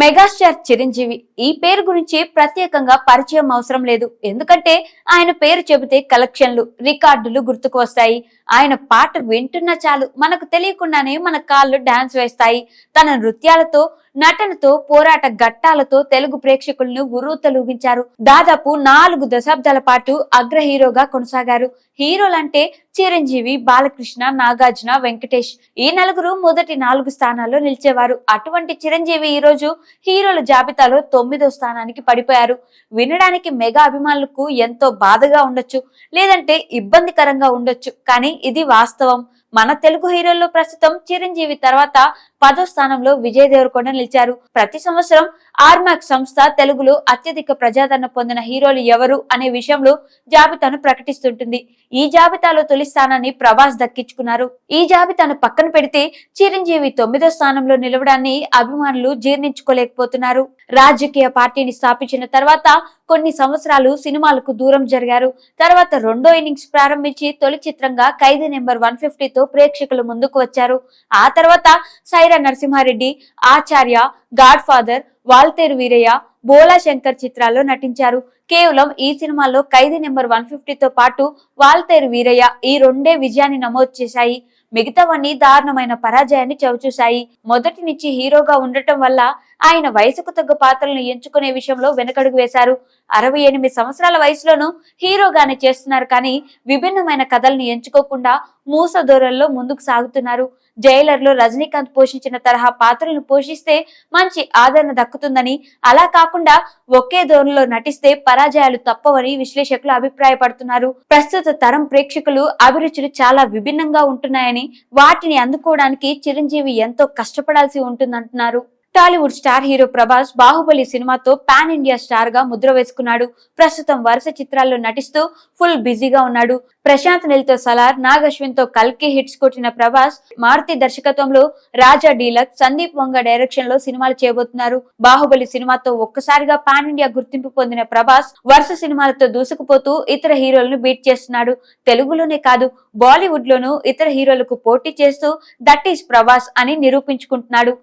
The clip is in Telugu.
మెగాస్టార్ చిరంజీవి ఈ పేరు గురించి ప్రత్యేకంగా పరిచయం అవసరం లేదు. ఎందుకంటే ఆయన పేరు చెబితే కలెక్షన్లు, రికార్డులు గుర్తుకు వస్తాయి. ఆయన పాట వింటున్నా చాలు మనకు తెలియకుండానే మన కాళ్ళు డాన్స్ వేస్తాయి. తన నృత్యాలతో, నటనతో, పోరాట ఘట్టాలతో తెలుగు ప్రేక్షకులను ఉర్రూతలూగించారు. దాదాపు 4 దశాబ్దాల పాటు అగ్ర హీరోగా కొనసాగారు. హీరోలంటే చిరంజీవి, బాలకృష్ణ, నాగార్జున, వెంకటేష్ ఈ నలుగురు మొదటి 4 స్థానాల్లో నిలిచేవారు. అటువంటి చిరంజీవి ఈ రోజు హీరోల జాబితాలో 9వ స్థానానికి పడిపోయారు. వినడానికి మెగా అభిమానులకు ఎంతో బాధగా ఉండొచ్చు, లేదంటే ఇబ్బందికరంగా ఉండొచ్చు, కానీ ఇది వాస్తవం. మన తెలుగు హీరోల్లో ప్రస్తుతం చిరంజీవి తర్వాత 10వ స్థానంలో విజయ్ దేవరకొండ నిలిచారు. ప్రతి సంవత్సరం ఆర్మాక్ సంస్థ తెలుగులో అత్యధిక ప్రజాదరణ పొందిన హీరోలు ఎవరు అనే విషయంలో జాబితాను ప్రకటిస్తుంటుంది. ఈ జాబితాలో తొలి స్థానాన్ని ప్రభాస్ దక్కించుకున్నారు. ఈ జాబితాను పక్కన పెడితే చిరంజీవి 9వ స్థానంలో నిలవడాన్ని అభిమానులు జీర్ణించుకోలేకపోతున్నారు. రాజకీయ పార్టీని స్థాపించిన తర్వాత కొన్ని సంవత్సరాలు సినిమాలకు దూరం జరిగారు. తర్వాత రెండో ఇన్నింగ్స్ ప్రారంభించి తొలి చిత్రంగా ఖైదీ నెంబర్ 150తో ప్రేక్షకుల ముందుకు వచ్చారు. ఆ తర్వాత సైరా నరసింహారెడ్డి, ఆచార్య, గాడ్ ఫాదర్, వాల్తేరు వీరయ్య, బోలా శంకర్ చిత్రాల్లో నటించారు. కేవలం ఈ సినిమాలో ఖైదీ నెంబర్ 150తో పాటు వాల్తేరు వీరయ్య ఈ రెండే విజయాన్ని నమోదు చేశాయి. మిగతావన్నీ దారుణమైన పరాజయాన్ని చవిచూశాయి. మొదటి నుంచి హీరోగా ఉండటం వల్ల ఆయన వయసుకు తగ్గ పాత్రలను ఎంచుకునే విషయంలో వెనకడుగు వేశారు. 68 సంవత్సరాల వయసులోనూ హీరోగానే చేస్తున్నారు, కానీ విభిన్నమైన కథల్ని ఎంచుకోకుండా మూస ధోరణిలో ముందుకు సాగుతున్నారు. జైలర్ లో రజనీకాంత్ పోషించిన తరహా పాత్రలను పోషిస్తే మంచి ఆదరణ దక్కుతుందని, అలా కాకుండా ఒకే ధోరణిలో నటిస్తే పరాజయాలు తప్పవని విశ్లేషకులు అభిప్రాయపడుతున్నారు. ప్రస్తుత తరం ప్రేక్షకులు అభిరుచులు చాలా విభిన్నంగా ఉంటున్నాయని, వాటిని అందుకోవడానికి చిరంజీవి ఎంతో కష్టపడాల్సి ఉంటుందంటున్నారు. టాలీవుడ్ స్టార్ హీరో ప్రభాస్ బాహుబలి సినిమాతో పాన్ ఇండియా స్టార్ గా ముద్ర వేసుకున్నాడు. ప్రస్తుతం వరుస చిత్రాల్లో నటిస్తూ ఫుల్ బిజీగా ఉన్నాడు. ప్రశాంత్ నీల్ తో సలార్, నాగ్ అశ్విన్ తో కల్కి హిట్స్ కొట్టిన ప్రభాస్ మారుతి దర్శకత్వంలో రాజా డీలక్స్, సందీప్ వంగ డైరెక్షన్ లో సినిమాలు చేయబోతున్నారు. బాహుబలి సినిమాతో ఒక్కసారిగా పాన్ ఇండియా గుర్తింపు పొందిన ప్రభాస్ వరుస సినిమాలతో దూసుకుపోతూ ఇతర హీరోలను బీట్ చేస్తున్నాడు. తెలుగులోనే కాదు, బాలీవుడ్ లోనూ ఇతర హీరోలకు పోటీ చేస్తూ దట్ ఈస్ ప్రభాస్ అని నిరూపించుకుంటున్నాడు.